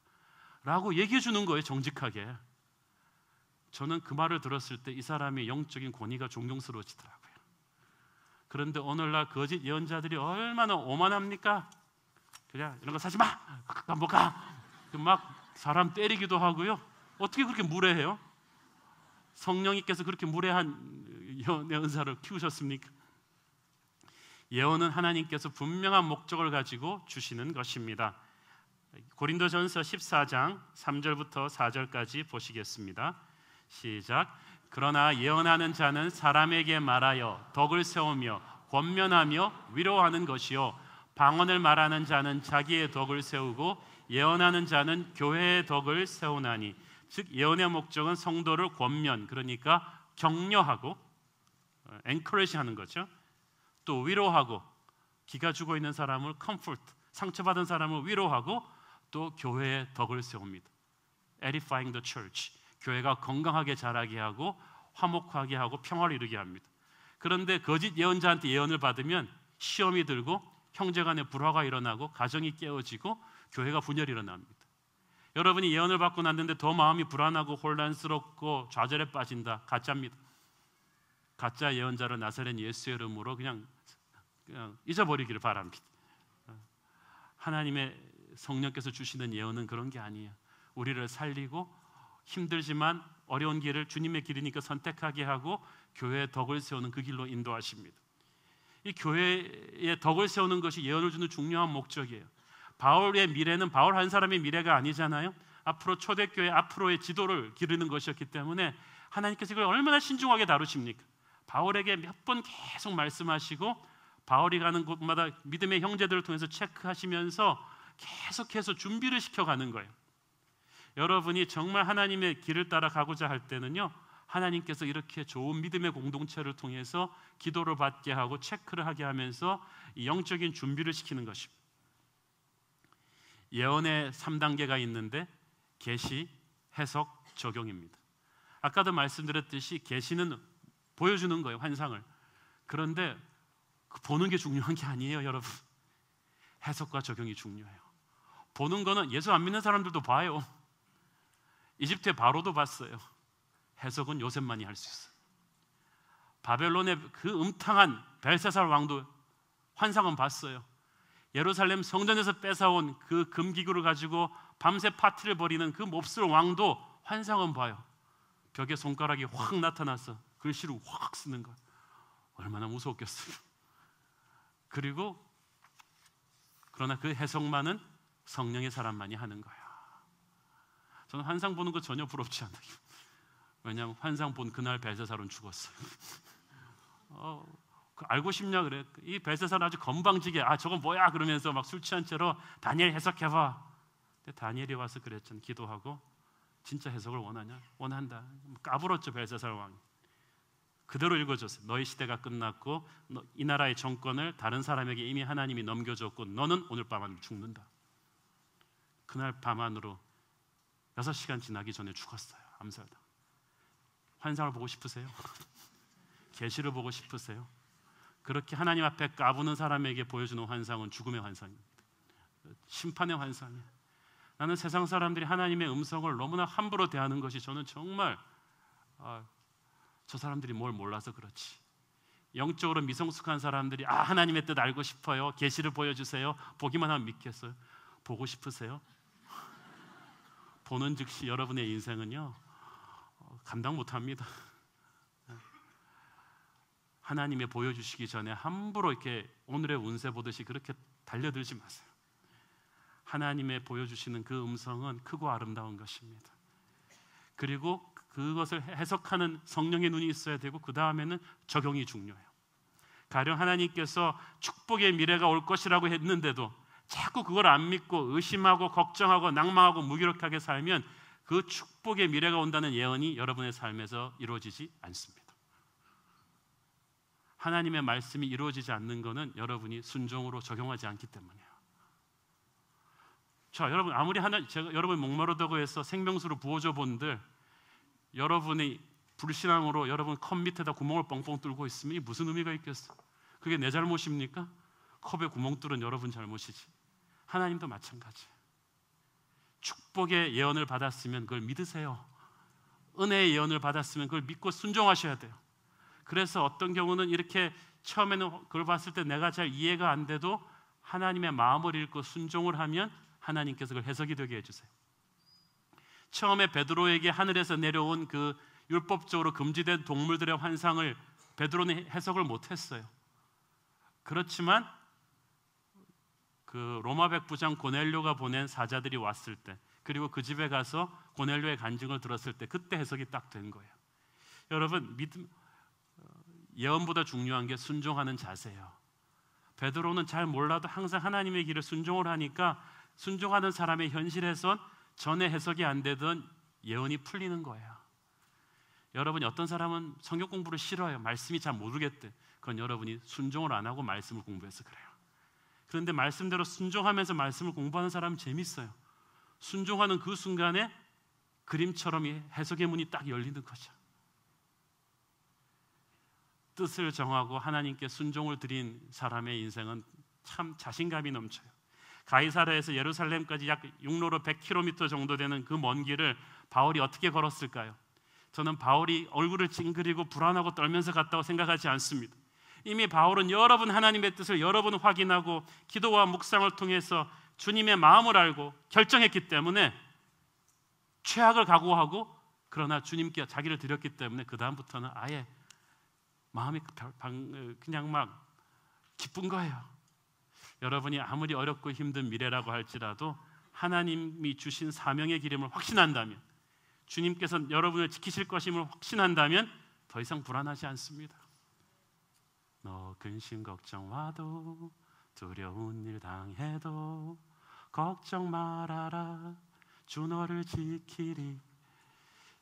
라고 얘기해 주는 거예요. 정직하게. 저는 그 말을 들었을 때 이 사람의 영적인 권위가 존경스러워지더라고요. 그런데 오늘날 거짓 예언자들이 얼마나 오만합니까? 그냥 이런 거 사지 마! 못 가! 막 사람 때리기도 하고요. 어떻게 그렇게 무례해요? 성령님께서 그렇게 무례한 예언의 은사를 키우셨습니까? 예언은 하나님께서 분명한 목적을 가지고 주시는 것입니다. 고린도전서 14장 3절부터 4절까지 보시겠습니다. 시작. 그러나 예언하는 자는 사람에게 말하여 덕을 세우며 권면하며 위로하는 것이요 방언을 말하는 자는 자기의 덕을 세우고 예언하는 자는 교회의 덕을 세우나니 즉 예언의 목적은 성도를 권면 그러니까 격려하고 encourage 하는 거죠. 또 위로하고 기가 죽어 있는 사람을 comfort 상처받은 사람을 위로하고 또 교회의 덕을 세웁니다. edifying the church 교회가 건강하게 자라게 하고 화목하게 하고 평화를 이루게 합니다. 그런데 거짓 예언자한테 예언을 받으면 시험이 들고 형제간에 불화가 일어나고 가정이 깨어지고 교회가 분열이 일어납니다. 여러분이 예언을 받고 났는데 더 마음이 불안하고 혼란스럽고 좌절에 빠진다. 가짜입니다. 가짜 예언자를 나사렛 예수의 이름으로 그냥 잊어버리기를 바랍니다. 하나님의 성령께서 주시는 예언은 그런 게 아니에요. 우리를 살리고 힘들지만 어려운 길을 주님의 길이니까 선택하게 하고 교회의 덕을 세우는 그 길로 인도하십니다. 이 교회의 덕을 세우는 것이 예언을 주는 중요한 목적이에요. 바울의 미래는 바울 한 사람의 미래가 아니잖아요. 앞으로 초대교회 앞으로의 지도를 기르는 것이었기 때문에 하나님께서 이걸 얼마나 신중하게 다루십니까? 바울에게 몇 번 계속 말씀하시고 바울이 가는 곳마다 믿음의 형제들을 통해서 체크하시면서 계속해서 준비를 시켜가는 거예요. 여러분이 정말 하나님의 길을 따라 가고자 할 때는요, 하나님께서 이렇게 좋은 믿음의 공동체를 통해서 기도를 받게 하고 체크를 하게 하면서 이 영적인 준비를 시키는 것입니다. 예언의 3단계가 있는데 계시, 해석, 적용입니다. 아까도 말씀드렸듯이 계시는 보여주는 거예요, 환상을. 그런데 보는 게 중요한 게 아니에요, 여러분. 해석과 적용이 중요해요. 보는 거는 예수 안 믿는 사람들도 봐요. 이집트의 바로도 봤어요. 해석은 요셉만이 할 수 있어요. 바벨론의 그 음탕한 벨사살 왕도 환상은 봤어요. 예루살렘 성전에서 뺏어온 그 금기구를 가지고 밤새 파티를 벌이는 그 몹쓸 왕도 환상은 봐요. 벽에 손가락이 확 나타나서 글씨를 확 쓰는 거. 얼마나 무서웠겠어요. 그리고 그러나 그 해석만은 성령의 사람만이 하는 거야. 저는 환상 보는 거 전혀 부럽지 않아요. 왜냐하면 환상 본 그날 벨사살은 죽었어요. 알고 싶냐 그래. 이 벨사살은 아주 건방지게 저건 뭐야 그러면서 막 술 취한 채로 다니엘 해석해봐. 근데 다니엘이 와서 그랬잖아. 기도하고 진짜 해석을 원하냐? 원한다. 까불었죠 벨사살 왕이. 그대로 읽어줬어요. 너희 시대가 끝났고 이 나라의 정권을 다른 사람에게 이미 하나님이 넘겨줬고 너는 오늘 밤 안에 죽는다. 그날 밤 안으로 6시간 지나기 전에 죽었어요. 암살당. 환상을 보고 싶으세요? 계시를 보고 싶으세요? 그렇게 하나님 앞에 까부는 사람에게 보여주는 환상은 죽음의 환상입니다. 심판의 환상이에요. 나는 세상 사람들이 하나님의 음성을 너무나 함부로 대하는 것이 저는 정말 저 사람들이 뭘 몰라서 그렇지. 영적으로 미성숙한 사람들이 하나님의 뜻 알고 싶어요. 계시를 보여주세요. 보기만 하면 믿겠어요? 보고 싶으세요? 보는 즉시 여러분의 인생은요 감당 못합니다. 하나님의 보여주시기 전에 함부로 이렇게 오늘의 운세 보듯이 그렇게 달려들지 마세요. 하나님의 보여주시는 그 음성은 크고 아름다운 것입니다. 그리고 그것을 해석하는 성령의 눈이 있어야 되고 그 다음에는 적용이 중요해요. 가령 하나님께서 축복의 미래가 올 것이라고 했는데도 자꾸 그걸 안 믿고 의심하고 걱정하고 낭망하고 무기력하게 살면 그 축복의 미래가 온다는 예언이 여러분의 삶에서 이루어지지 않습니다. 하나님의 말씀이 이루어지지 않는 것은 여러분이 순종으로 적용하지 않기 때문이에요. 자, 여러분 아무리 제가 여러분 목마르다고 해서 생명수를 부어줘 본들 여러분이 불신앙으로 여러분 컵 밑에다 구멍을 뻥뻥 뚫고 있으면 이게 무슨 의미가 있겠어? 그게 내 잘못입니까? 컵에 구멍 뚫은 여러분 잘못이지. 하나님도 마찬가지예요. 축복의 예언을 받았으면 그걸 믿으세요. 은혜의 예언을 받았으면 그걸 믿고 순종하셔야 돼요. 그래서 어떤 경우는 이렇게 처음에는 그걸 봤을 때 내가 잘 이해가 안 돼도 하나님의 마음을 읽고 순종을 하면 하나님께서 그걸 해석이 되게 해주세요. 처음에 베드로에게 하늘에서 내려온 그 율법적으로 금지된 동물들의 환상을 베드로는 해석을 못했어요. 그렇지만 그 로마 백부장 고넬료가 보낸 사자들이 왔을 때 그리고 그 집에 가서 고넬료의 간증을 들었을 때 그때 해석이 딱 된 거예요. 여러분 예언보다 중요한 게 순종하는 자세예요. 베드로는 잘 몰라도 항상 하나님의 길을 순종을 하니까 순종하는 사람의 현실에선 전에 해석이 안 되던 예언이 풀리는 거예요. 여러분이 어떤 사람은 성경 공부를 싫어해요. 말씀이 잘 모르겠대. 그건 여러분이 순종을 안 하고 말씀을 공부해서 그래요. 그런데 말씀대로 순종하면서 말씀을 공부하는 사람은 재밌어요. 순종하는 그 순간에 그림처럼 해석의 문이 딱 열리는 거죠. 뜻을 정하고 하나님께 순종을 드린 사람의 인생은 참 자신감이 넘쳐요. 가이사랴에서 예루살렘까지 약 육로로 100km 정도 되는 그 먼 길을 바울이 어떻게 걸었을까요? 저는 바울이 얼굴을 찡그리고 불안하고 떨면서 갔다고 생각하지 않습니다. 이미 바울은 여러 번 하나님의 뜻을 여러 번 확인하고 기도와 묵상을 통해서 주님의 마음을 알고 결정했기 때문에 최악을 각오하고 그러나 주님께 자기를 드렸기 때문에 그 다음부터는 아예 마음이 그냥 막 기쁜 거예요. 여러분이 아무리 어렵고 힘든 미래라고 할지라도 하나님이 주신 사명의 기름을 확신한다면 주님께서 여러분을 지키실 것임을 확신한다면 더 이상 불안하지 않습니다. 너 근심 걱정 와도 두려운 일 당해도 걱정 말아라 주 너를 지키리.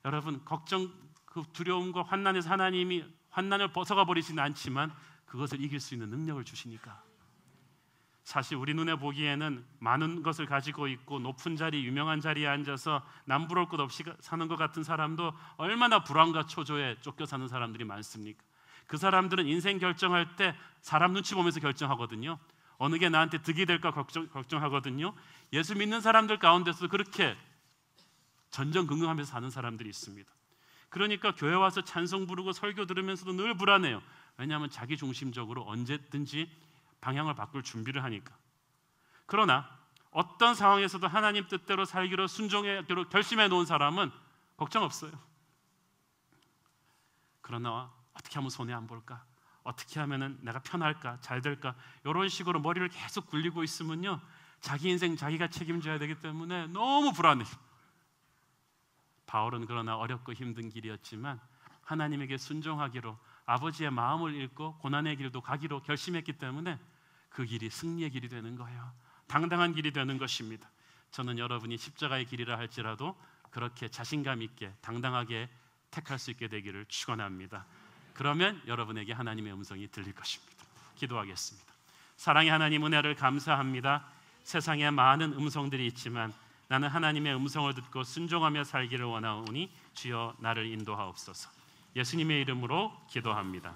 여러분 걱정 그 두려움과 환난에서 하나님이 환난을 벗어가 버리지는 않지만 그것을 이길 수 있는 능력을 주시니까. 사실 우리 눈에 보기에는 많은 것을 가지고 있고 높은 자리, 유명한 자리에 앉아서 남부러울 것 없이 사는 것 같은 사람도 얼마나 불안과 초조에 쫓겨 사는 사람들이 많습니까? 그 사람들은 인생 결정할 때 사람 눈치 보면서 결정하거든요. 어느 게 나한테 득이 될까 걱정하거든요. 예수 믿는 사람들 가운데서도 그렇게 전전긍긍하면서 사는 사람들이 있습니다. 그러니까 교회 와서 찬송 부르고 설교 들으면서도 늘 불안해요. 왜냐하면 자기 중심적으로 언제든지 방향을 바꿀 준비를 하니까. 그러나 어떤 상황에서도 하나님 뜻대로 살기로 순종하기로 결심해 놓은 사람은 걱정 없어요. 그러나 어떻게 하면 손해 안 볼까? 어떻게 하면은 내가 편할까, 잘 될까, 이런 식으로 머리를 계속 굴리고 있으면요, 자기 인생 자기가 책임져야 되기 때문에 너무 불안해요. 바울은 그러나 어렵고 힘든 길이었지만 하나님에게 순종하기로, 아버지의 마음을 읽고 고난의 길도 가기로 결심했기 때문에 그 길이 승리의 길이 되는 거예요. 당당한 길이 되는 것입니다. 저는 여러분이 십자가의 길이라 할지라도 그렇게 자신감 있게 당당하게 택할 수 있게 되기를 축원합니다. 그러면 여러분에게 하나님의 음성이 들릴 것입니다. 기도하겠습니다. 사랑의 하나님, 은혜를 감사합니다. 세상에 많은 음성들이 있지만 나는 하나님의 음성을 듣고 순종하며 살기를 원하오니 주여 나를 인도하옵소서. 예수님의 이름으로 기도합니다.